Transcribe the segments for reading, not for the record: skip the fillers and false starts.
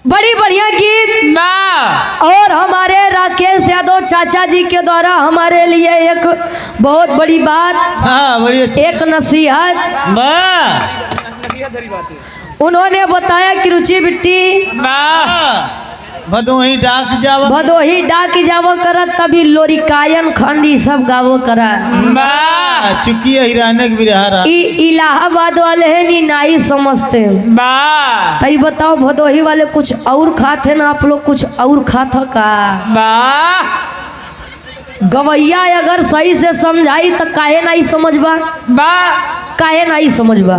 बड़ी बढ़िया गीत और हमारे राकेश यादव चाचा जी के द्वारा हमारे लिए एक बहुत बड़ी बात, बड़ी अच्छी एक नसीहत उन्होंने बताया कि रुचि बिट्टी भदोही डाक जावो करा तभी लोरिकायन खंडी सब गावो करा चुकी है हिरानक बिरहारा इलाहाबाद वाले हैं नी नहीं समझते तई बताओ भदोही वाले कुछ और खाते ना, आप लोग कुछ और खाता का? गवैया अगर सही से समझाई तो काहे नहीं समझबा, काहे नहीं समझबा?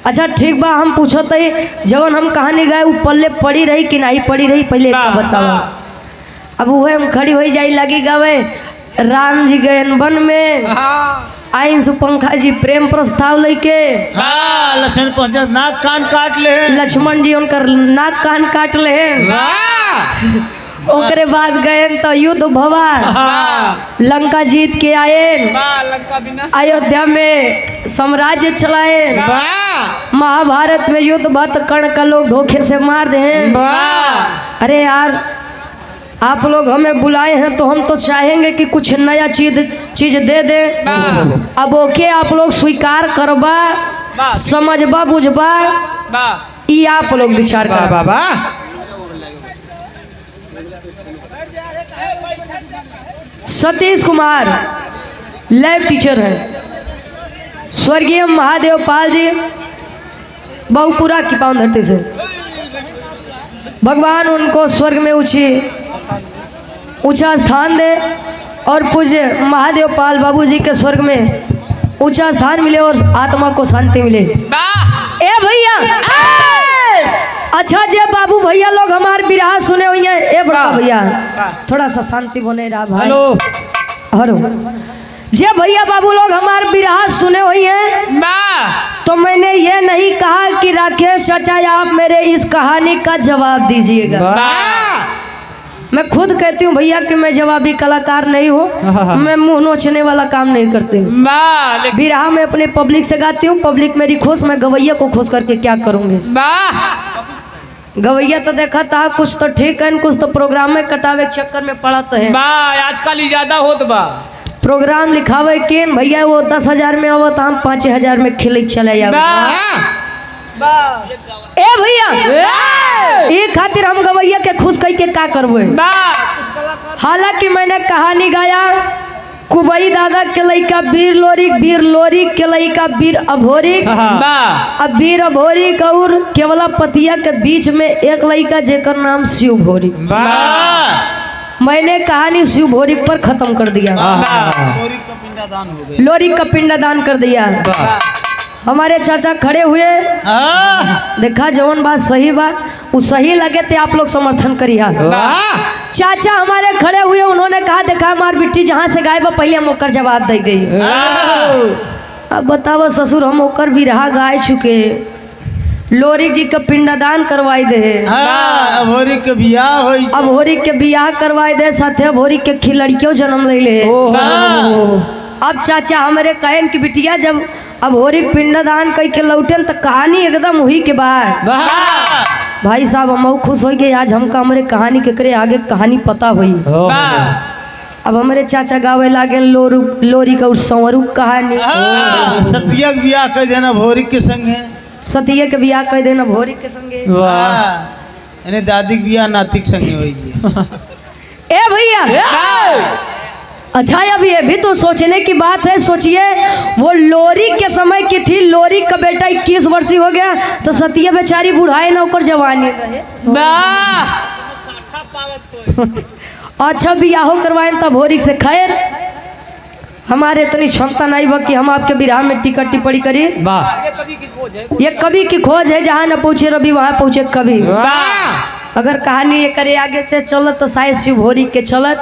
अच्छा ठीक बा, हम पूछत है जवन हम कहानी गाए वो पल्ले पड़ी रही कि नहीं पड़ी रही पहले का बताओ। अब वो हम खड़ी हो जाई लगी गावे राम जी गए वन में आई सुपंखा जी प्रेम प्रस्ताव लेके लक्ष्मण पहुंचा नाक कान काट ले, लक्ष्मण जी उनकर नाक कान काट ले, ओकरे बाद गए तो युद्ध भवा, लंका जीत के आए, अयोध्या में साम्राज्य चलाए, महाभारत में युद्ध भत कर्ण का लोग धोखे से मार दे। अरे यार आप लोग हमें बुलाए हैं तो हम तो चाहेंगे कि कुछ नया चीज दे दे। अब ओके आप लोग स्वीकार करबा, समझबा, बुझबा, ये आप लोग विचार कर। बाबा सतीश कुमार लैब टीचर है, स्वर्गीय महादेव पाल जी बहुपुरा की पावन धरती से, भगवान उनको स्वर्ग में ऊंचा स्थान दे और पूज्य महादेव पाल बाबू जी के स्वर्ग में ऊंचा स्थान मिले और आत्मा को शांति मिले। ए भैया अच्छा जे बाबू भैया लोग हमारे बिरहा सुने हुए हैं, ए बड़ा भैया थोड़ा सा शांति बने रहा भाई। हेलो जे भैया बाबू लोग हमारे बिरहा सुने हुए हैं तो मैंने ये नहीं कहा कि राकेश चाचा आप मेरे इस कहानी का जवाब दीजिएगा। मैं खुद कहती हूँ भैया कि मैं जवाबी कलाकार नहीं हूँ, मैं मुंह नोचने वाला काम नहीं करती हूँ। बिरहा में अपने पब्लिक से गाती हूँ, पब्लिक मेरी खुश, मैं गवैया को खुश करके क्या करूँगी। गवैया तो देखा था कुछ तो ठीक है, कुछ तो प्रोग्राम में कटावे के चक्कर में पड़ा तो है। आजकल ज्यादा होत बा प्रोग्राम लिखावे के भैया वो 10,000 में आवत, हम 5,000 में खिले चले जाओ। ए भैया ये खातिर हम गवैया के खुश कह के का करबे। हालांकि मैंने कहानी गाया कुबई दादा के लइका वीर लोरी के लइका वीर अभोरिक, अब वीर अभोरिक और केवला पतिया के बीच में एक लइका जेकर नाम शिव भोरिक। मैंने कहानी शिव भोरिक पर खत्म कर दिया, लोरी का पिंडदान कर दिया। हमारे चाचा खड़े हुए, देखा जवन बात सही बात वो सही लगे थे आप लोग समर्थन करिए। चाचा हमारे खड़े हुए, उन्होंने कहा देखा हमारी बिट्टी जहाँ से गायब पहले हम ओकर जवाब दे गई। अब बताओ ससुर हम ओकर बिरहा गाय चुके, लोरी जी का पिंडदान करवाई दे, अभोरी के बियाह होई, अभोरी के बियाह करवाई दे, साथे अभोरी के खिलड़कियों जन्म ले ले। अब चाचा हमारे कहन की बिटिया जब अभोरी पिंडदान कह के लौटन तो कहानी एकदम हुई के बाद भाई साहब हम खुश हो गए। आज हमका हमारे कहानी के करे आगे कहानी पता हुई। अब हमारे चाचा गावे लागे लोरी का संवरू कहानी, सतिया के बियाह कर देना भोरी के संगे, सतिया के बियाह कर देना भोरी के संगे, यानी दादी के बियाह नाती के संगे होगी। ए भैया अच्छा अब ये भी तो सोचने की बात है, सोचिए वो लोरी के समय की थी, लोरी का बेटा 21 वर्षीय हो गया तो सतिया बेचारी बुढ़ाई ना होकर जवानी रहे। अच्छा बियाहो करवाए तब भोरी से। खैर हमारे इतनी क्षमता नहीं बा कि हम आपके बिरहा में टिकट टिप्पणी करिए। ये कवि की खोज है, जहाँ न पहुँचे रवि वहाँ पहुँचे कवि। अगर कहानी ये करे आगे से चलत तो शायद शिव भोरी के चलत,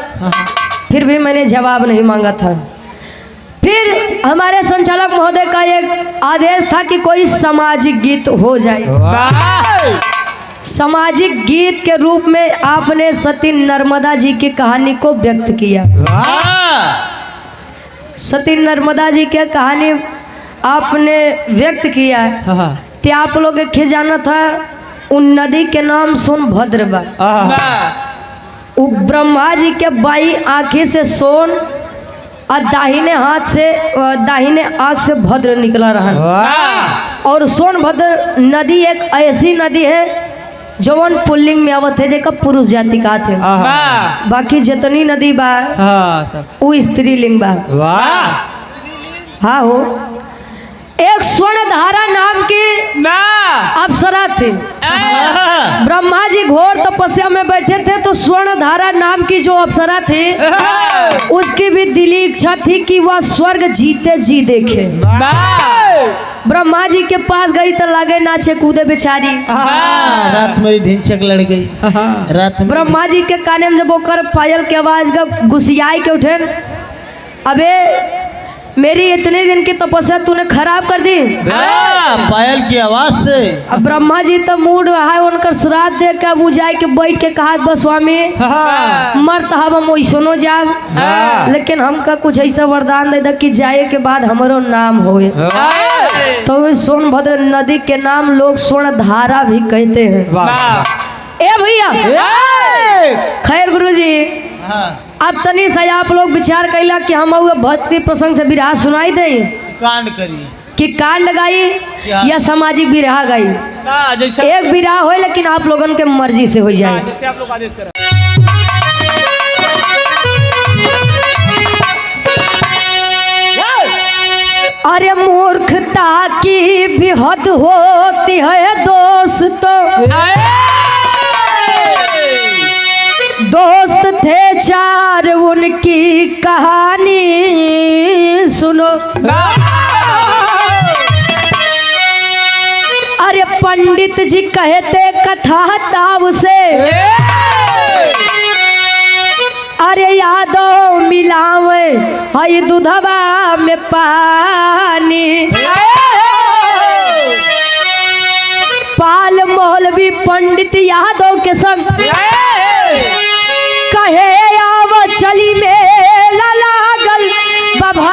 फिर भी मैंने जवाब नहीं मांगा था। फिर हमारे संचालक महोदय का एक आदेश था कि कोई सामाजिक गीत हो जाए। सामाजिक गीत के रूप में आपने सती नर्मदा जी की कहानी को व्यक्त किया। सती नर्मदा जी की कहानी आपने व्यक्त किया। तो आप लोग के जाना था उन नदी के नाम सोनभद्र बा। उ ब्रह्मा जी के बाई आंखें से सोन और दाहिने हाथ से दाहिने आंख से भद्र निकला रहा। और सोनभद्र नदी एक ऐसी नदी है जवन पुल्लिंग में आवत है, जेका पुरुष जाति का थे। बाकी जितनी नदी बा वो स्त्रीलिंग बा। हाँ हो। एक स्वर्णधारा नाम की अप्सरा थी। ब्रह्मा जी घोर तपस्या में बैठे थे तो स्वर्णधारा नाम की जो अप्सरा थी उसकी भी दिली इच्छा थी कि वह स्वर्ग जीते जी देखे। ब्रह्मा जी के पास गई तो लागे नाचे कूदे बेचारी। रात मेरी ढिंचक लड़ गई। रात में ब्रह्मा जी के काने में जब वो कर पायल के आवाज का गुस्सियाई के उठे, अबे मेरी इतने दिन की तपस्या तूने खराब कर दी। पायल की आवाज से अब ब्रह्मा जी तो मूड है उनकर श्राद्ध दे के वो जाए के बैठ के कहा बस स्वामी मरत हब हम वैसनो जाब, लेकिन हमका कुछ ऐसा वरदान दे दे कि जाए के बाद हमारो नाम होए। तो सोनभद्र नदी के नाम लोग स्वर्णधारा भी कहते हैं। ए भैया खैर गुरुजी, अब तनी से आप लोग विचार कैला कि हम भक्ति प्रसंग से विरहा सुनाई दें कांड करी कि कांड गाई या सामाजिक विरहा गाई। एक विरहा हो लेकिन आप लोगन के मर्जी से हो जाए। जैसे आप लोग आदेश करें। अरे मूर्खता की भी हद होती है दोस्तों। दोस्त थे चार उनकी कहानी सुनो। अरे पंडित जी कहते कथा ताव से, अरे यादव मिलावे हई दूधवा में पानी। पाल मौलवी पंडित यादव के संग कहे आव चली मेला लागल बाबा।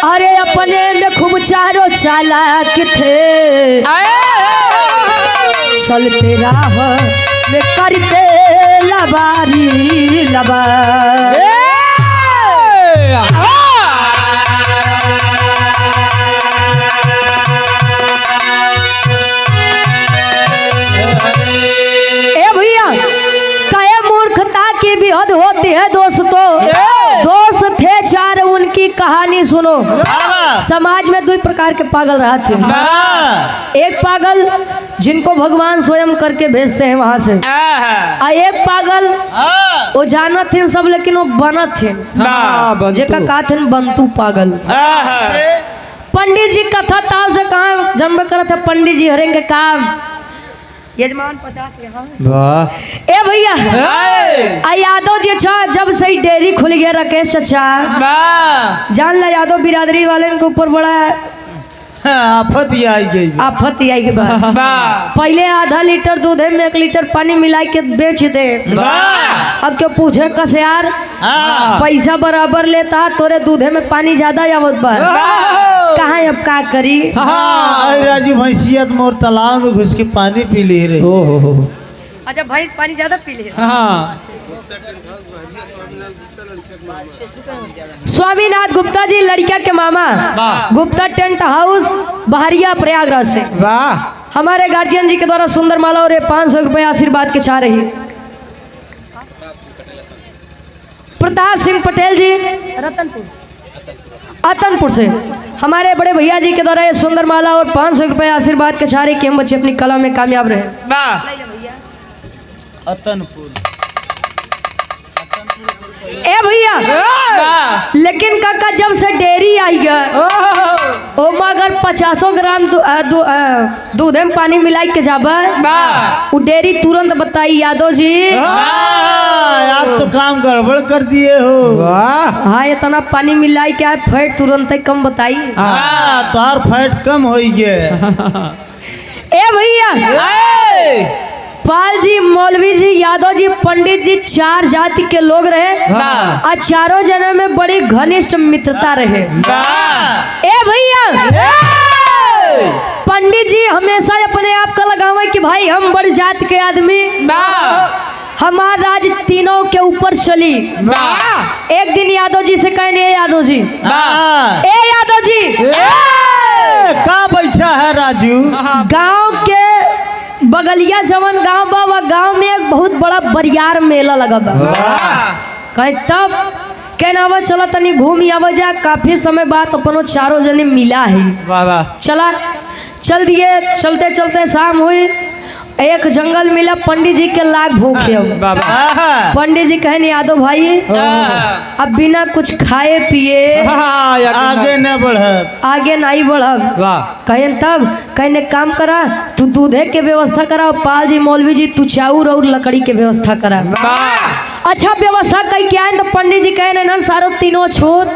अरे अपने में खूब चारों चालाक थे, चलते राह में करते लबारी लबा। होती है दोस्तों। दोस्त थे चार उनकी कहानी सुनो। समाज में दो प्रकार के पागल रहा थे। एक पागल जिनको भगवान स्वयं करके भेजते हैं वहां से, और एक पागल वो जाना थे सब लेकिन वो बना थे जेका कहा थे बंतु पागल। पंडित जी कथा ताव से कहा जन्म करा था पंडित जी हरेंगे काम यजमान 50 यहाँ। ए भैया यादव जी अच्छा जब सही डेयरी खुल गया राकेश चाचा जान ला यादव बिरादरी वाले के ऊपर बड़ा आफत ही आई गई। आफत ही आई के बाद पहले आधा लीटर दूध में 1 लीटर पानी मिला के बेच दे। अब क्यों पूछे कस यार पैसा बराबर लेता तोरे दूधे में पानी ज्यादा आवत बा कहाँ अब का करी। राजू भैंसियत मोर तालाब में घुस के पानी पी ले रहे। अच्छा भैंस पानी ज्यादा पी ले। स्वामीनाथ गुप्ता जी लड़किया के मामा गुप्ता टेंट हाउस बहरिया प्रयागराज से हमारे गार्जियन जी के द्वारा सुंदर माला और 500 रुपये आशीर्वाद के चाह रही। प्रताप सिंह पटेल जी अतनपुर से हमारे बड़े भैया जी के द्वारा ये सुंदर माला और 500 रुपये आशीर्वाद के चाह रही कि हम बच्चे अपनी कला में कामयाब रहे। अतनपुर ए भैया लेकिन काका जब से डेयरी आई गया ओ मगर 50 ग्राम दूध में पानी मिलाई के जाबा वो डेयरी तुरंत बताई यादव जी आप तो काम गड़बड़ कर दिए हो। हाँ इतना पानी मिलाई के फैट तुरंत कम बताई। तोहार फैट कम हो गया। ए भैया पाल जी, मौलवी जी, यादव जी, पंडित जी, 4 जाति के लोग रहे और चारों जने में बड़ी घनिष्ठ मित्रता रहे। ए भैया, पंडित जी हमेशा अपने आप का लगावे कि भाई हम बड़ जात के आदमी, हमार राज तीनों के ऊपर चली। एक दिन यादव जी से कहने, यादव जी, ए यादव जी, का बैठा है राजू? गांव के बगलिया जवन गांव बा, वह गांव में एक बहुत बड़ा बरियार मेला लगा बा। कहे तब कहना चला तनी घूम आवा जा। काफी समय बाद अपनों चारों जने मिला है। चला चल दिए। चलते चलते शाम हुई, एक जंगल मिला, पंडित जी के लाग भूखे। पंडित जी कहने, यादव भाई अब बिना कुछ खाए पिए आगे न बढ़, आगे नहीं बढ़ब। कहन तब कहने काम करा, तू दूधे के व्यवस्था करा, पाल जी, मौलवी जी, तू चाउर और लकड़ी के व्यवस्था करा। अच्छा व्यवस्था कई क्या है? तो पंडित जी कहने ना सारो तीनों छूत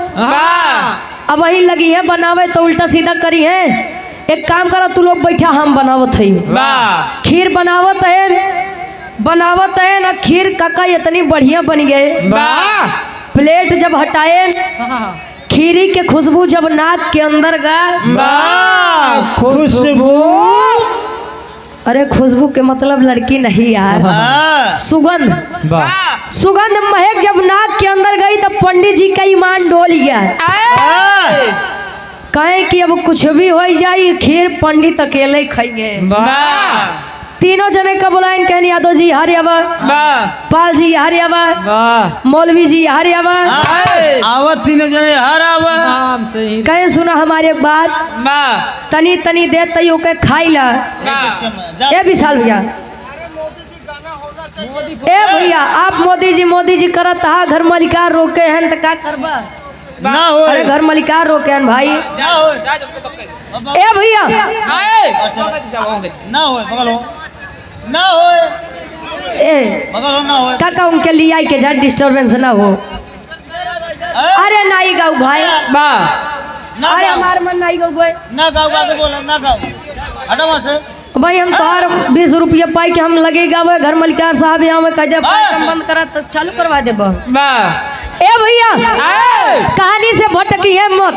अब वही लगी है बनावे, तो उल्टा सीधा करी है। एक काम करा, तू लोग बैठा, हम बनावत है। खीर बनावत है ना, खीर काका इतनी बढ़िया बन गए। प्लेट जब हटाए, खीरी के खुशबू जब नाक के अंदर गया, खुशबू, अरे खुशबू के मतलब लड़की नहीं यार, सुगंध। सुगंध महक जब नाक के अंदर गई तो पंडित जी का ईमान डोल गया। कहे कि अब कुछ भी हो जाए, खीर पंडित अकेले ही खाएंगे। तीनों जने का बुलाएं, कहने यादव जी हरे आवा, पाल जी हरे आवा, मौलवी जी हरे आवा, आवत तीनों जने हर आवा। कहे सुना हमारे एक बात, तनी तनी दे तैयो के खाई ला। ए विशाल भैया, ए भैया आप मोदी जी करत हा, घर मालिकार रोके हैं तो का करबा? ना हो, अरे घर मालिकार रोके हैं भाई। ए भैया ना हो, बगल हो, ना हो, बगल हो, ना हो काका, उनके लिए आई के झट डिस्टर्बेंस ना हो। अरे नहीं गाऊ भाई, अरे हमार मन नहीं गाऊ भाई, ना गाओ, आगे बोलो, ना गाओ, हटो वहाँ से। भाई हम तोहार 20 रुपया पाई के हम लगेगा वो घर मालिकार साहब यहाँ में कह दे बंद करा तो चालू करवा दे। ए भैया कहानी से भटकी है मत।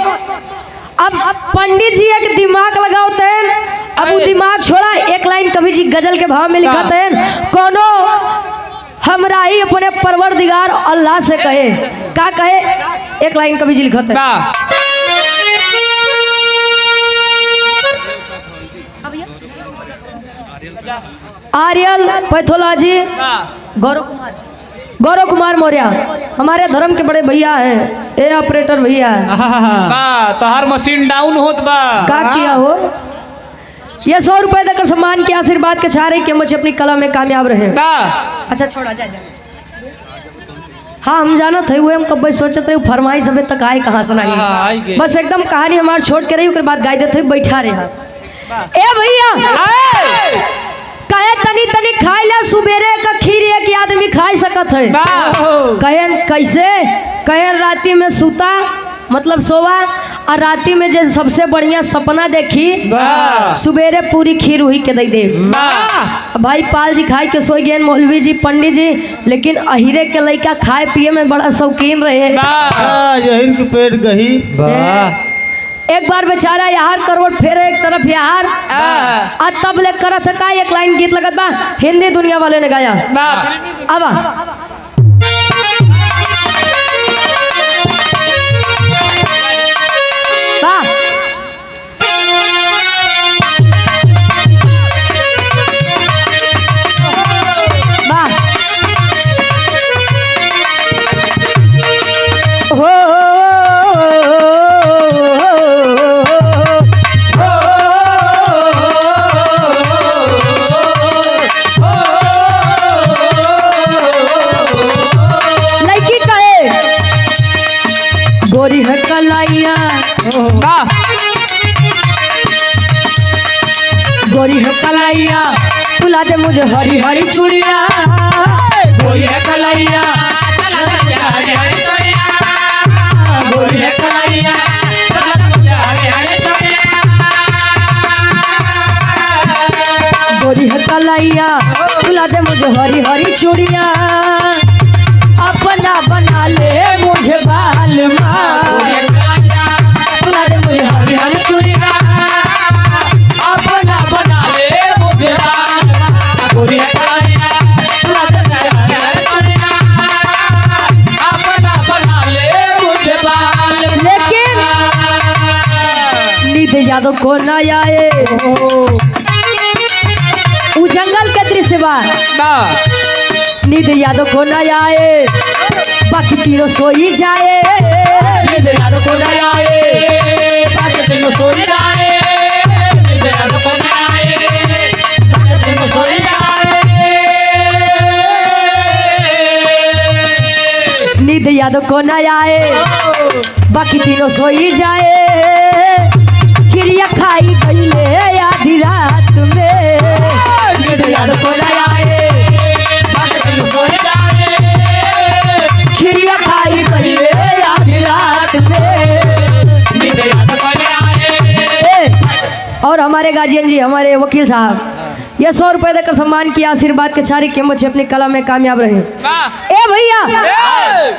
अब पंडित जी एक दिमाग लगाओ तेन, अब वो दिमाग छोड़ा, एक लाइन कवि जी गजल के भाव में लिखा तेन, कोनो हमरा ही अपने परवरदिगार अल्लाह से कहे। का कहे? एक लाइन कवि जी लिखा थे, आर्यल पैथोलॉजी, गौरव कुमार मौर्य हमारे धर्म के बड़े भैया हैं। ए ऑपरेटर भैया, तो हर मशीन डाउन होत बा, का किया हो? ये 100 रुपए देकर सम्मान के आशीर्वाद के चाह रही कि मुझे अपनी कला में कामयाब रहे। अच्छा छोड़ा जाए। हाँ हम जाना थे, वो हम कब सोचते थे फरमाई सब तक आए कहाँ सुनाई, बस एकदम कहानी हमारे छोड़ के रही, बाद गाय देते बैठा रहे। ए भैया कहे तनी तनी खाई ला, सुबेरे का खीर एक आदमी खा सकत है। कहे कैसे? कहे राती में सूता मतलब सोवा, और राती में जैसे सबसे बढ़िया सपना देखी, सुबेरे पूरी खीर हुई के दे दे। भाई पाल जी खाए के सो गए, मौलवी जी, पंडित जी, लेकिन अहिरे के लड़का खाए पिए में बड़ा शौकीन रहे। यही के पेट गही। एक बार बेचारा यार करवट फेरे एक तरफ यार, और तब ले करत का एक लाइन गीत लगत बा, हिंदी दुनिया वाले ने गाया। अब गोरी है कलाइया, गोरी है कलाइया, तुला दे मुझे हरी हरी चूड़िया। गोरी है कलाइया, गोरी है कलाइया, गोरी है कलाइया, तुला दे हरी हरी चूड़िया अपना बना ले मुझे बाल माँ मुझे हरी हरी चूड़िया अपना बना ले मुझे लेकिन नींद यादव को न आए वो जंगल के दृश्य बा नींद यादव को न आए बाकी तीनों सोई जाए नींद यादव को न आए बाकी तीनों सोई जाए नींद यादव को न आए बाकी तीनों सोई जाए नींद यादव को न आए बाकी तीनों सोई जाए खिरिया खाई गईले आधी रात में नींद यादव को न आए बाकी तीनों सोई जाए खिरिया खाई गईले आधी रात में नींद यादव को न आए। और हमारे गार्जियन जी हमारे वकील साहब ये 100 रुपए देकर सम्मान किया आशीर्वाद के सारी कीमत से अपनी कला में कामयाब रहे। ए भैया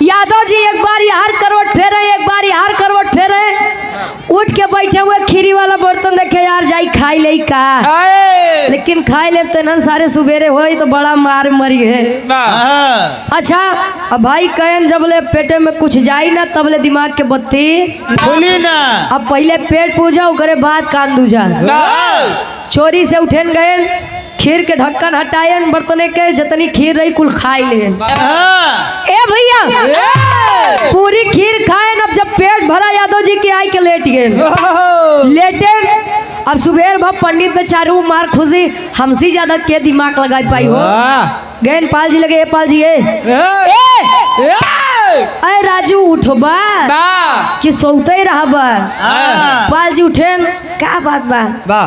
यादव जी एक बार यार करवट फेरे एक बार यार करवट फेरे उठ के बैठे हुए खीरी वाला बर्तन देखे यार जाई खाई ले का लेकिन खाई ले तो न सारे सुबेरे हो तो बड़ा मार मरी है। अच्छा अब भाई कहन जब ले पेटे में कुछ जाई ना तब ले दिमाग के बत्ती खुली ना। अब पहले पेट पूजा करे बाद कान दूजा चोरी से उठेन गए खीर के ढक्कन हटायन बर्तने के जितनी खीर रही कुल खाई ले। ए भैया पूरी खीर खाए अब जब पेट भरा यादव जी के आई के लेट गए लेटे अब सुबह भब पंडित बेचारू मार खुशी हमसे ज्यादा के दिमाग लगा पाई हो गए पाल जी लगे पाल जी अरे राजू उठो बा कि सोते ही रहा बा पाल जी उठेन क्या बात बा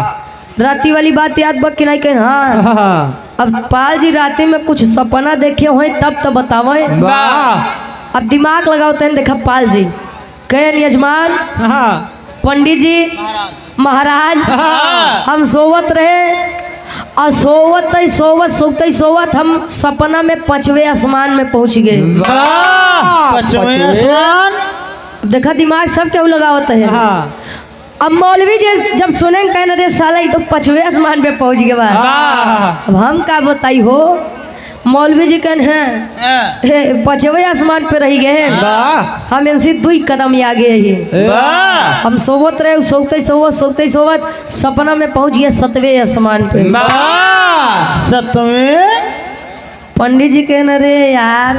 राती वाली बात याद बा कि नहीं कहें। हाँ अब पाल जी राती में कुछ सपना देखे हुए तब तो बतावे अब दिमाग लगाते हैं देखा पाल जी कहन यजमान पंडित जी महाराज हम सोवत रहे और सोवत सोवत सोवत हम सपना में 5वें आसमान में पहुंच गए। 5वें आसमान देखा दिमाग सब क्यों लगावत है। अब मौलवी जी जब सुने कहना रे साला तो 5वें आसमान पे पहुंच गया अब हम का बताई हो मौलवी जी कहन है 5वें आसमान पे रह गए हम इनसे 2 कदम आगे ही हम सोवत रहे सोते सोवत सपना में पहुंच गए 7वें आसमान पे। 7वें पंडित जी कहना रे यार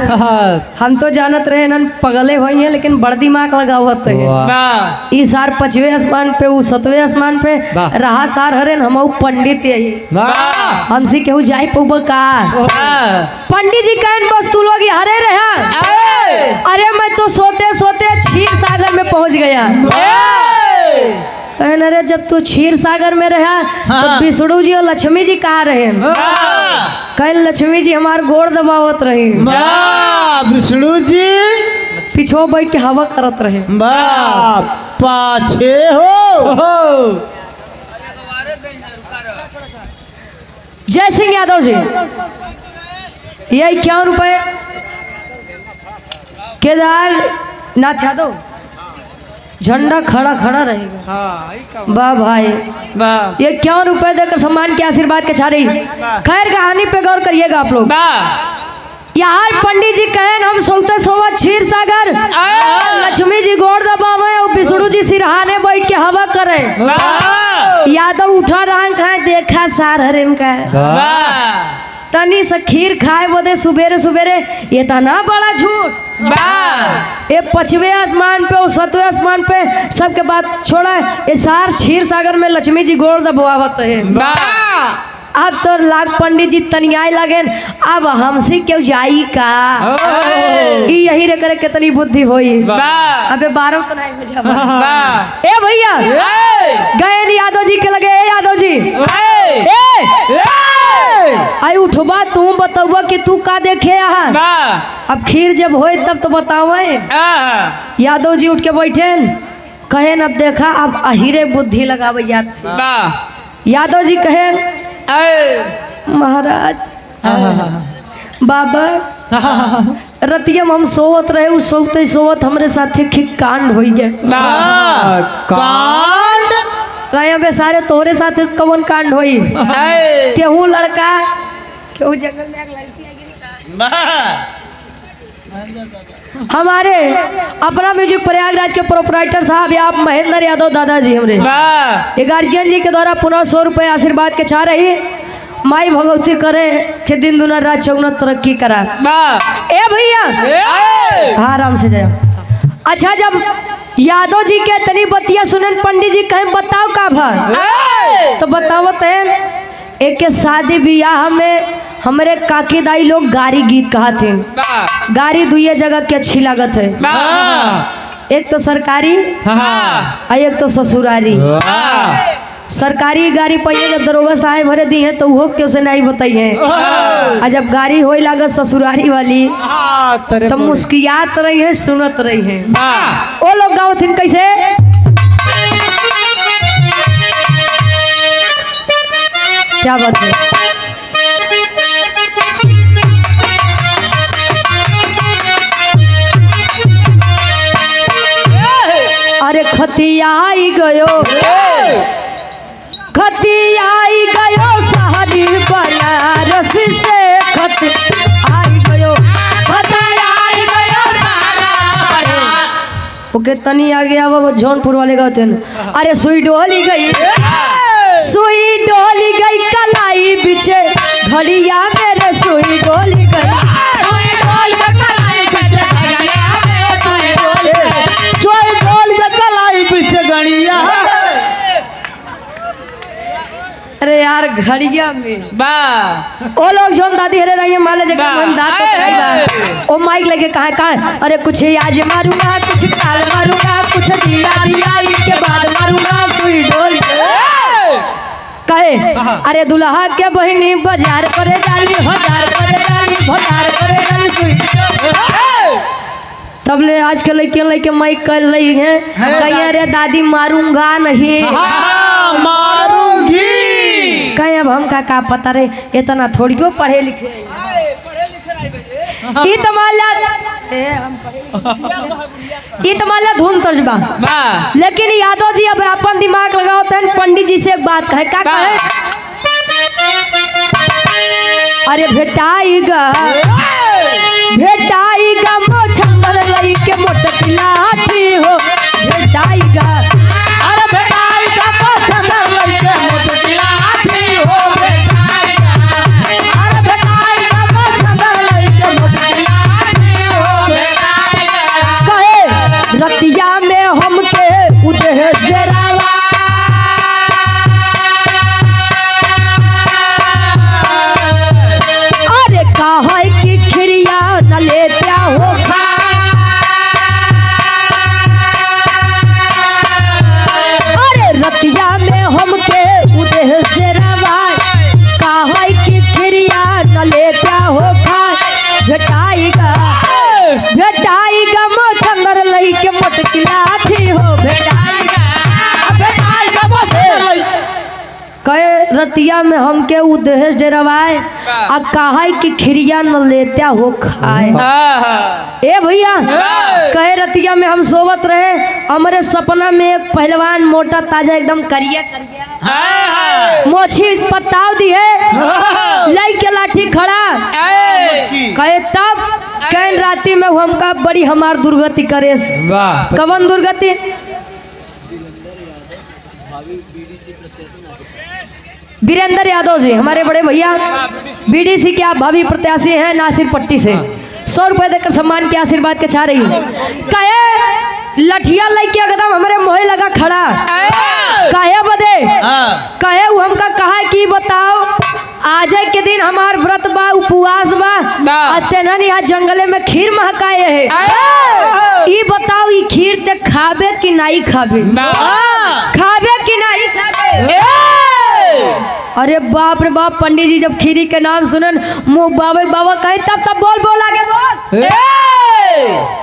हम तो जानत रहे न पगले हुई हैं लेकिन बड़ दिमाग लगावत है इस सार 5वें आसमान पे वो 7वें आसमान पे रहा सार हरे हम पंडित यही हमसे केहू जाए पौब का पंडित जी कहन बस तू लोग हरे रहे अरे मैं तो सोते सोते क्षीर सागर में पहुंच गया। अरे जब तू क्षीर सागर में रहा तो विष्णु जी और लक्ष्मी जी कहाँ रहे कल लक्ष्मी जी हमार गोड़ दबावत रहे विष्णु जी पीछो बैठ के हवा करत रहे पाछे हो। जय सिंह यादव जी ये 51 रुपए केदारनाथ यादव झंडा खड़ा खड़ा रहेगा वाह भाई ये 51 रुपए देकर सम्मान के आशीर्वाद के छाड़ी। खैर कहानी पे गौर करिएगा आप लोग। यार पंडित जी कहें हम सोते सोवत क्षीर सागर लक्ष्मी जी गोड़ दबावे और विष्णु जी सिरहाने बैठ के हवा करे यादव उठा रहा कहे देखा सार हरेन का तनी से खीर खाए बोदे सुबेरे सुबेरे ये तना बड़ा झूठ ये 5वें आसमान पे और 7वें आसमान पे सबके बात छोड़ा ये सार क्षीर सागर में लक्ष्मी जी गोड़ दबावत है। अब तो लाग पंडित जी तनियाए लगे अब हमसे क्यों जाई का यही रे करे कितनी बुद्धि होई अबे 12 तो नहीं हो जा ए भैया गए यादव जी के लगे यादव जी आई उठबा तू बतावा कि तू का देखे यहाँ अब खीर जब होए तब तो बतावे। यादव जी उठ के बैठे कहे अब देखा अब अहिरे बुद्धि लगावे जात। यादव जी कहे महाराज बाबा रतिया में हम सोवत रहे, उस सोते सोवत हमरे साथे कांड हो गए। कांड कहे बे सारे तोरे साथे कौन कांड होई? तेहू लड़का केहू जंगल में एक लड़की हमारे अपना म्यूजिक प्रयागराज के प्रोपराइटर साहब आप महेंद्र यादव दादाजी हमरे ये गार्जियन जी के द्वारा पुनः 100 रुपये आशीर्वाद के चाह रही माई भगवती करे कि दिन दुना रात चौगुना तरक्की करा। ए भैया आराम से जाओ। अच्छा जब यादव जी के तनी बतिया सुनन पंडित जी कहें बताओ का भर तो बतावत है एक के शादी ब्याह में हमारे काकी दाई लोग गारी गीत कहा थे। गारी दुए जगह की अच्छी लागत है, एक तो सरकारी और एक तो ससुरारी। सरकारी गाड़ी पहिए जब दरोगा साहेब भरे दी है तो वो क्यों से नहीं बताई है। और जब गाड़ी हो लागत ससुरारी वाली तो मुस्कियात रही है सुनत रही है। वो लोग गाँव थी कैसे क्या बात है। अरे खतियाई गयो खतियाई गयो शहरी बनारस से खत आई गयो खतियाई गयो ओके तनी आगे अब वो जौनपुर वाले गाँव थे। अरे सुई डोली गई कलाई बिछे घड़िया मेरे सुई डोली गई अरे यार घड़िया में ओ लोग जो दादी हरे रही माले जगह हम दांत तो खाएगा ओ माइक लेके कहाँ अरे कुछ आज मारूंगा कुछ काल मारूंगा कुछ दिया इसके बाद मारूंगा सुई डोल कहे अरे दुल्हा के बहिनी बाजार करे डाली हजार करे डाली सुई तब ले आज के लड़के माइक कर रही है कहीं अरे दादी मारूंगा नहीं मारूंगी कहीं अब हम का पता रे इतना थोड़ी क्यों पढ़े लिखे धुन तर्जबा लेकिन यादव जी अब अपन दिमाग लगाओ तन पंडित जी से एक बात कहे का कहे अरे भेटाईगा मोछंगर लई के मोटक लाठी हो भेटाईगा अरे भेटाईगा मोछंगर लई के मोटक लाठी हो भेटाईगा अरे भेटाईगा मोछंगर लई के मोटक लाठी हो भेटाईगा कहे रतिया में हमके उदे जरावा अरे कहा कि खिरिया न लेत्या हो अरे रतिया में हमके उदे जरावा कहा कि खिरिया न लेत्या हो भेटाईगा मोछंगर लई के मोटकी लाठी हो भेटाईगा कहे रतिया में हमके उदेश डरवाए आ कहा कि खिरिया न लेत्या हो खाए। ए भैया कहे रतिया में हम सोवत रहे हमारे सपना में एक पहलवान मोटा ताजा एकदम करिया मोछी पताव दी है लई के लाठी खड़ा कहे तब कैन राती में हमका बड़ी हमार दुर्गति करे कवन दुर्गति वीरेंद्र यादव जी हमारे बड़े भैया बीडीसी के आप भावी प्रत्याशी हैं नासिर पट्टी से 100 रुपए देकर सम्मान के आशीर्वाद के चाह रही कहे लठिया लेके एकदम हमारे मोहे लगा खड़ा कहे बदे कहे हमका कहा कि बताओ आज के दिन हमार व्रत बा उपवास बा तेना यहाँ जंगले में खीर महकाए है ई बताओ ई खीर ते खाबे कि नहीं खाबे खाबे कि नहीं खाबे। अरे बाप रे बाप पंडित जी जब खीरी के नाम सुनन मुँह बाबा कहे तब बोल आगे बोल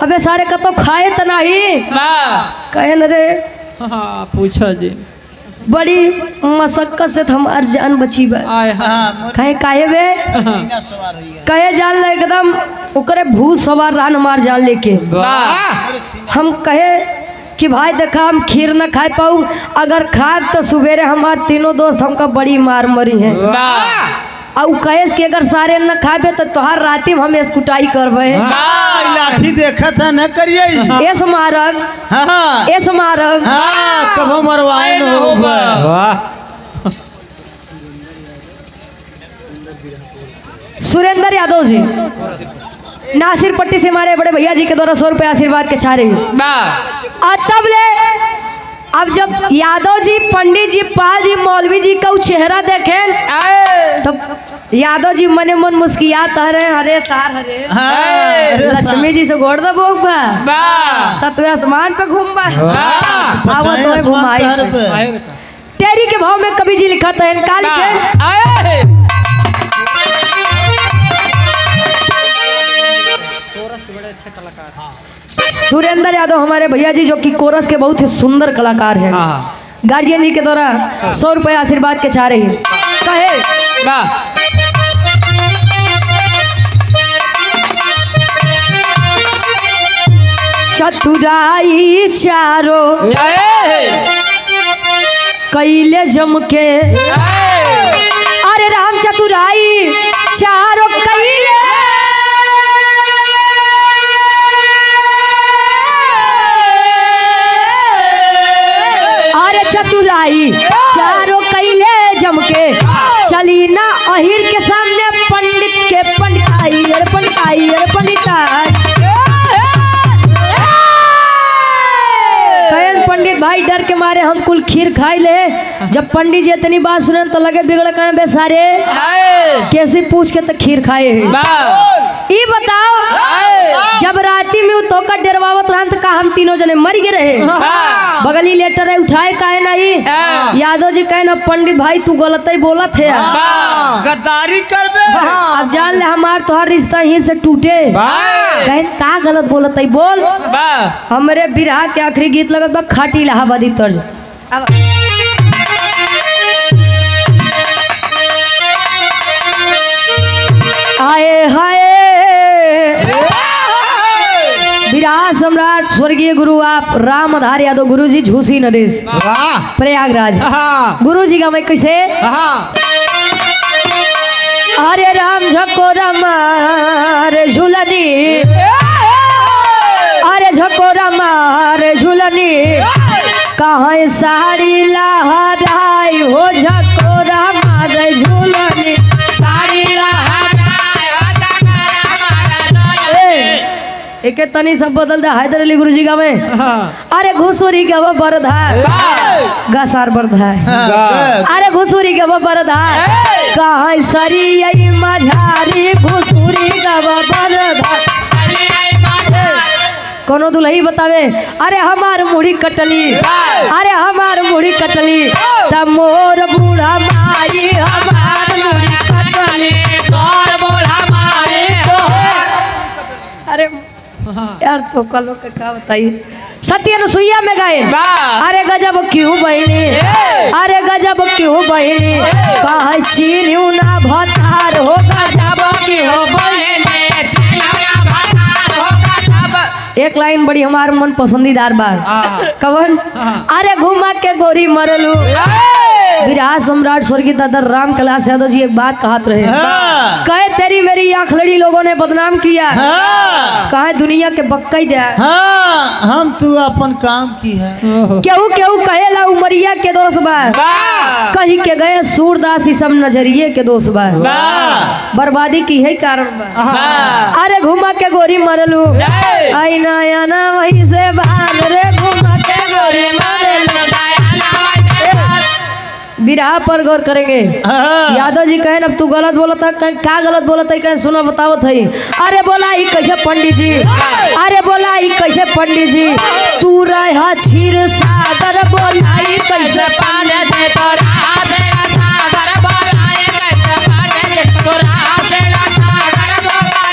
अबे सारे का तो खाए तो नहीं कहे न रे पूछा जी बड़ी मशक्कत से हमार जान बची बा। हाँ कहे काहे बे सीना सवार हो गया। कहे जान ले एकदम ओकरे भूत सवार रहन हमार जान लेके। हम कहे कि भाई देखा हम खीर न खा पाऊ, अगर खाए तो सवेरे हमार तीनों दोस्त हमका बड़ी मार मरी है। और कहेस कि अगर सारे न खाबे तो तोहार राती में हम स्कुटाई करबे। हाँ, लाठी देखा था न करिए। ऐस मारब हाँ ऐस मारब। हाँ कभो मरवाए न होगा। सुरेंद्र यादव जी नासिर पट्टी से हमारे बड़े भैया जी के द्वारा 100 रुपये आशीर्वाद के छा रही। तब ले अब जब यादव जी, पंडित जी, पाल जी, मौलवी जी का चेहरा देखें तब यादव जी मने मन मुस्कियात हरे हरे सार हरे। हाँ, लक्ष्मी जी से गोड़ दबो बा सतवे आसमान पे घूमबा आवो तो घुमाई। तेरी के भाव में कवि जी लिखा था इनका लिखे सुरेंद्र यादव हमारे भैया जी जो कि कोरस के बहुत ही सुंदर कलाकार हैं। गार्जियन जी के द्वारा 100 रुपये आशीर्वाद के चाह रही कहे चतुराई चारो कैले जम के। अरे राम चतुराई चारो कैले चतुराई चारों कैले जम के। चली ना अहिर के सामने पंडित के पंडिताई पंडिताई पंडिताई। पंडित भाई डर के मारे हम कुल खीर खाई ले। जब पंडित जी इतनी बात सुने तो लगे बिगड़ कर बेसारे कैसे पूछ के तो खीर खाए ई बताओ जब राती में तो का डरवावत रहन का हम तीनों जने मर गए रहे। बगली लेटर है उठाए काहे नहीं। यादव जी कहे ना पंडित भाई तू गलत ही बोला थे गद्दारी करबे। अब जान ले हमार तोहर रिश्ता ही से टूटे। कहे का गलत बोलत है बोल। हमरे बिरहा के आखिरी गीत लगत बा खाटी इलाहाबादी तर्ज। आए हाय विराट सम्राट स्वर्गीय गुरु आप राम आधार यादव गुरु जी झूसी नरेश प्रयागराज। गुरु जी का मैं कैसे अरे राम झको रमारे झूलनी अरे झको रमारे झूलनी कहाँ साड़ी लहराई हो झको रमारे झूलनी साड़ी एक तनी सब बदल दा हैदर अली गुरुजी गावे। अरे घुसुरी के वो बरधा गसार बरधा। अरे घुसुरी के वो बरधा कहाँ सरी यही मझारी घुसुरी का वो बरधा। कोनो दुल्ही बतावे अरे हमार मुड़ी कटली अरे हमार मुड़ी कटली तब मोर बूढ़ा माई हमार मुड़ी कटली तोर बूढ़ा माई। अरे यार तो कलो के का बताइए सत्य अनुसुईया में गाए। अरे गजब क्यों बहनी अरे गजब क्यों बहनी कहा चीन्यू ना भतार हो गजब क्यों बहनी। एक लाइन बड़ी हमार मन पसंदीदार बात कवन अरे घुमा के गोरी मरलू। विराट सम्राट स्वर्गीय दादा राम कैलाश यादव जी एक बात कहत रहे कहे तेरी मेरी आंख लड़ी लोगों ने बदनाम किया कहे दुनिया के बक्कई दिया। हम तू अपन काम की है केहू केहू कहेला उमरिया के दोष बा कहीं के गए सूरदास सब नजरिए के दोष बा बर्बादी की है कारण बा। अरे घुमा के गोरी मरलू आई नया ना वही से बाल रे घुमा के गोरी मरलू। बिरहा पर गौर करेंगे। यादव जी कहे अब तू गलत बोलत है क्या गलत बोलत है कहे सुनो बताओ थई। अरे बोला ही कैसे पंडित जी अरे बोला ही कैसे पंडित जी तू रहा क्षीर सागर बोला ही कैसे पाने दे तोरा दे सागर बोला ही कैसे पाने दे तोरा दे सागर बोला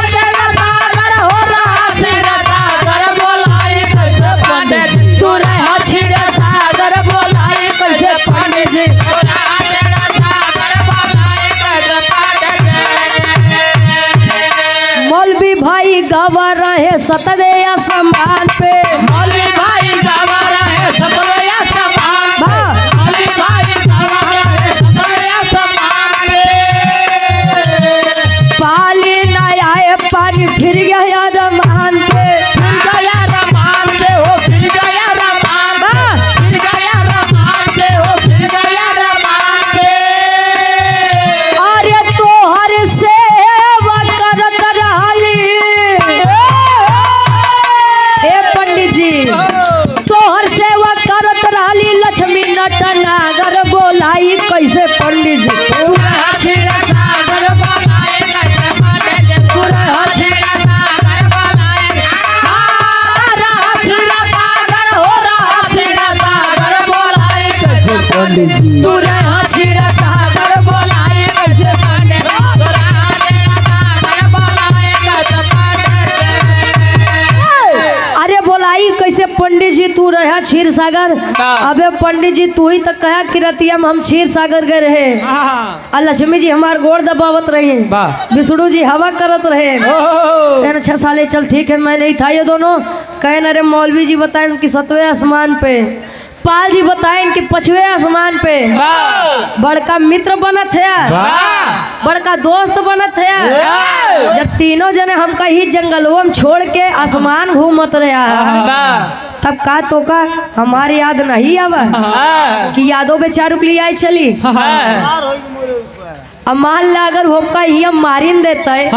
दे सागर होला दे सागर बोला ही कैसे पाने तू रहा क्षीर सतवे आसमान पे मौली भाई जावा रहे सतवे आसमान पे। वाह। मौली भाई जावा रहे सतवे आसमान पे। पाली न आए पानी फिर गया रमान पे फिर गया रमान पे हो, फिर गया रमान पे। वाह। फिर गया रमान पे हो, फिर गया रमान पे। अरे तोहर सेवा करत रहली ए पंडित जी तोहर सेवा करत रहली लक्ष्मी नटनागर बोलाई कैसे पंडित जी पूरा छेड़ा सागर बोलाए कैसे पंडित जी। पूरा छेड़ा सागर बोलाए। रहा छेड़ा सागर हो, रहा छेड़ा सागर बोलाए कैसे पंडित जी पूरा छेड़ा सागर बोलाए कैसे पंडित जी। पूरा छेड़ा सागर बोलाए कैसे पंडित जी। अरे बोलाई कैसे पंडित जी तू रहा क्षीर सागर अबे पंडित जी तू ही तो कहा कि रतिया में हम क्षीर सागर गए रहे और लक्ष्मी जी हमार गोड़ दबावत रहे विष्णु जी हवा करत रहे कहना 6 साले चल ठीक है मैं नहीं था ये दोनों कहे अरे मौलवी जी बताएं कि 7वें आसमान पे पाल जी बताएं कि 5वें आसमान पे बड़का मित्र बनत है बड़का दोस्त बनत है जब तीनों जने हम कहीं जंगलों में छोड़ के आसमान घूमत रहा तब का तो का हमारे याद नहीं आवा कि यादों बेचारू के लिए आई चली अब मान ला अगर हम का ही हम मारिन देता है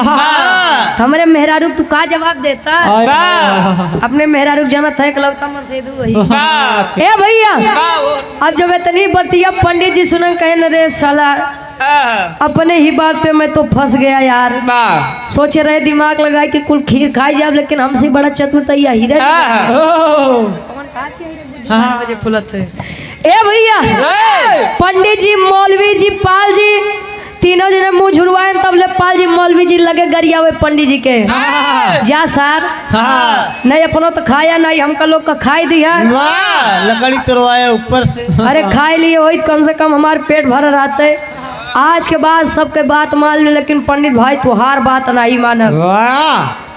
हमारे मेहरारू तू का जवाब देता अपने मेहरारू जनत है लौता मसेदू वही ए भैया अब जब इतनी बतिया पंडित जी सुन कहे रे साला अपने ही बात पे मैं तो फंस गया यार सोचे रहे दिमाग लगाए कि कुल खीर खाई जाए लेकिन हमसे बड़ा चतुर तैया ही बजे खुलत है ए भैया पंडित जी मौलवी जी पाल जी तीनों जने मुंह झुरवाए तब ले पाल जी मौलवी जी लगे गरिया हुए पंडित जी के जा सर नहीं अपनो तो खाया नहीं हमका लोग का खाई दिया लकड़ी तोड़वाया ऊपर से अरे खाए लिए वही कम से कम हमारे पेट भर रहते आज के बाद सबके बात मान लो लेकिन पंडित भाई तुहार बात नहीं माना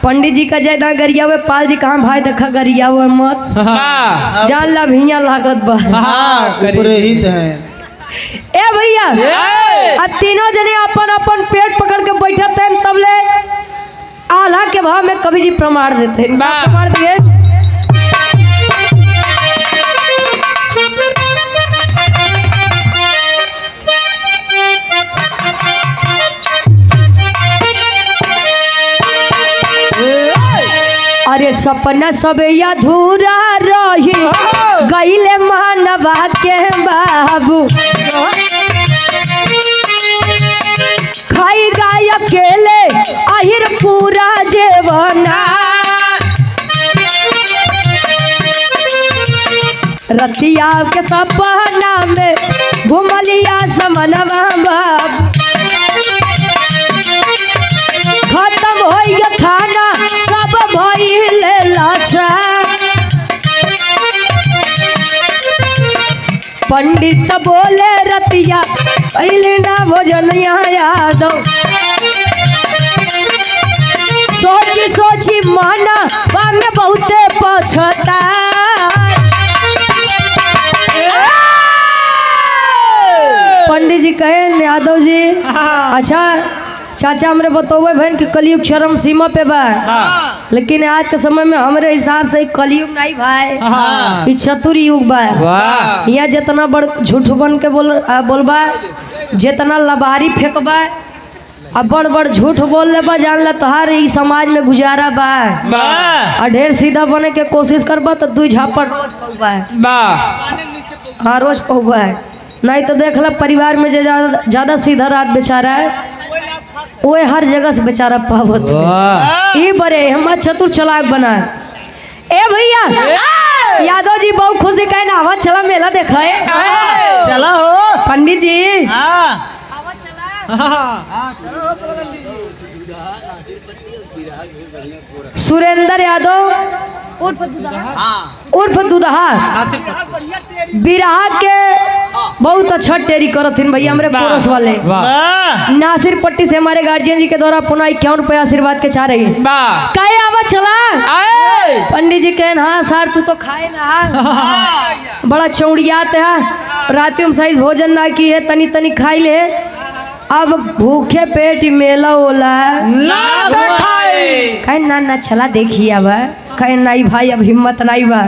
पंडित जी का जयदा गरिया हुए पाल जी कहाँ भाई देखा गरिया हुए मत जान ला भैया लागत बा पुरोहित है ए भैया अब तीनों जने अपन अपन पेट पकड़ के बैठे थे तब ले आल्हा के भाव में कवि जी प्रमाण देते हैं प्रमाण दिए अरे सपना सब अधूरा रही गईले मानवा के बाबू खाई गाय अकेले आहिर पूरा जेवना रतिया के सपना में घुमलिया समनवा बाबू खत्म हो गया खाना सब भइले लाचा पंडित बोले रतिया पहले ना भोजन याद सोची सोची माना में बहुते पछता पंडित जी कहे यादव जी अच्छा चाचा हमरे बतौबे बहन कि कलयुग चरम सीमा पे बा लेकिन आज के समय में हमरे हिसाब से कलयुग नहीं भाई चतुर युग बा यहाँ जितना बड़ झूठ बन के बोलबा जितना लबारी फेंकबा अब बड़ बड़ झूठ बोल ले बा जान ला तोहार ई समाज में गुजारा बा और ढेर सीधा बने के कोशिश करबा तो 2 झापड़ रोज पहुबा हाँ रोज पहुबा नहीं तो देख ला परिवार में जो ज्यादा सीधा रात बेचारा है वो हर जगह से बेचारा पावत ये बड़े हम चतुर चलाक बना ए भैया यादव जी बहुत खुशी कहे ना आवाज चला मेला देखा है चला हो पंडित जी सुरेंद्र यादव उर्फ दुदहा बिरहा के बहुत अच्छा टेरी करथिन भैया हमारे पोरस वाले। वाह नासिर पट्टी से हमारे गार्जियन जी के द्वारा पुनः 51 रुपये आशीर्वाद के चाह रही कहे आवा चला। पंडित जी कहें हाँ सर तू तो खाए ना बड़ा चौड़ियात है रात में सही भोजन ना की है तनी तनी खाई ले अब भूखे पेट मेला ओला कहे ना ना चला देखिए अब कहे नहीं भाई अब हिम्मत नहीं बा।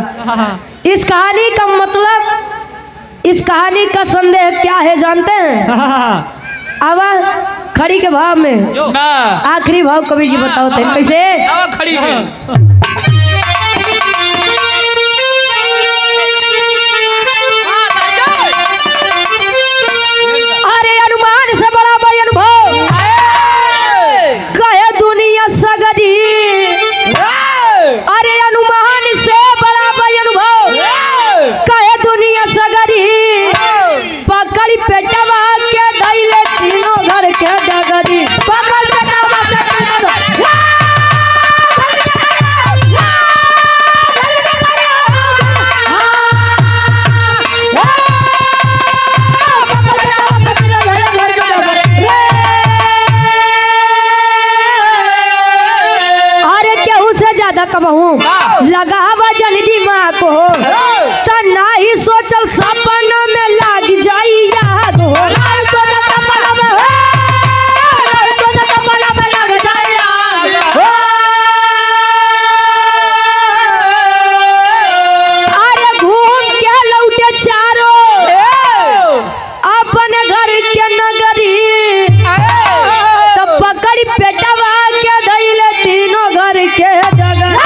इस कहानी का मतलब इस कहानी का संदेह क्या है जानते हैं? अब खड़ी के भाव में आखिरी भाव कवि जी बताओ थे कैसे? खड़ी अरे अनुमान से बड़ा भाई अनुभव कहे दुनिया सगरी। अरे अनुमान से बड़ा भाई अनुभव कहे दुनिया सगरी पकड़ी पेटवा के दैले तीनों घर के डगरी पकड़ पेटवा के अरे केहू से ज्यादा कबहू लगावा जन दिमाग को त नाही सोचल सपना में लाग जाई याद हो अरे घूम के लौटे चारो अपने घर के नगरी तब पकड़ी पेटवा के दैले तीनों घर के जगह।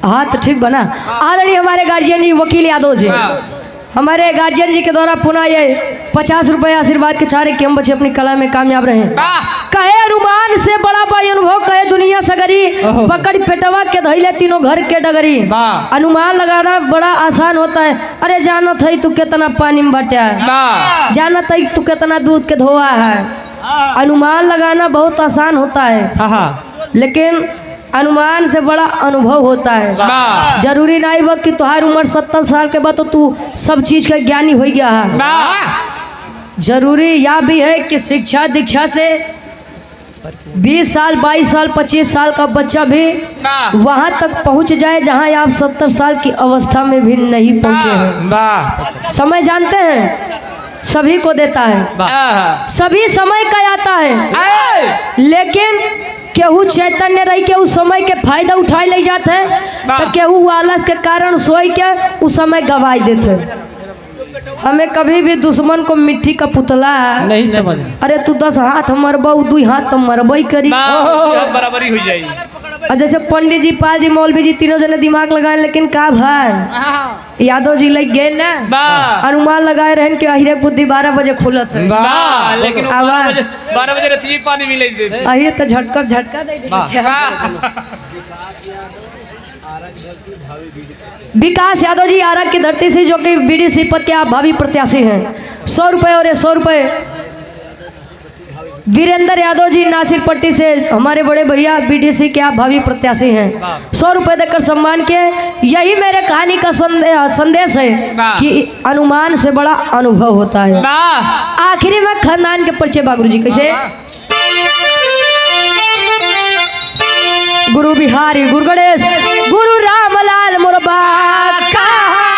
हाँ तो ठीक बना। आदरणीय हमारे गार्जियन जी वकील यादव जी हमारे गार्जियन जी के द्वारा पुनः ये 50 रुपये आशीर्वाद के चारे कि हम बच्चे अपनी कला में कामयाब रहे। कहे अनुमान से बड़ा भाई अनुभव कहे दुनिया सगरी पकड़ पेटवा के धैले तीनों घर के डगरी। अनुमान लगाना बड़ा आसान होता है। अरे जानत है तू कितना पानी में बटा है जानत है तू कितना दूध के धोआ है। अनुमान लगाना बहुत आसान होता है लेकिन अनुमान से बड़ा अनुभव होता है। जरूरी नहीं वक्त कि तुम्हारी उम्र 70 साल के बाद तो तू सब चीज का ज्ञानी हो गया है। जरूरी यह भी है कि शिक्षा दीक्षा से 20 साल 22 साल 25 साल का बच्चा भी वहां तक पहुंच जाए जहां आप 70 साल की अवस्था में भी नहीं पहुंचे हैं। समय जानते हैं सभी को देता है सभी समय का आता है लेकिन केहू चैतन्य रही के उस समय के फायदा उठाए ले जाते हैं तो केहू आलस के कारण सोई के उस समय गवाई देते। हमें कभी भी दुश्मन को मिट्टी का पुतला नहीं समझ अरे तू 10 हाथ मरबो 2 हाथ तो मरबई करी बराबरी हो जाएगी। और जैसे पंडित जी पाल जी मौलवी जी तीनों जने दिमाग लगाए लेकिन का भाई यादव जी लग गए ना अनुमान लगाए रहन के अहिरे बुद्धि 12 बजे खुलत है लेकिन 12 बजे रतिये पानी मिले देते अहिरे तो झटका दे विकास यादव जी आरा की धरती से जो कि बीडीसी पद के आप भावी प्रत्याशी हैं 100 रुपये और 100 रुपये वीरेंद्र यादव जी नासिर पट्टी से हमारे बड़े भैया बीडीसी के आप भावी प्रत्याशी हैं 100 रुपये देकर सम्मान किए। यही मेरे कहानी का संदेश है कि अनुमान से बड़ा अनुभव होता है। आखिरी में खानदान के परिचय बागुरु जी कैसे गुरु बिहारी गुरु गणेश गुरु रामलाल मोरबा कहा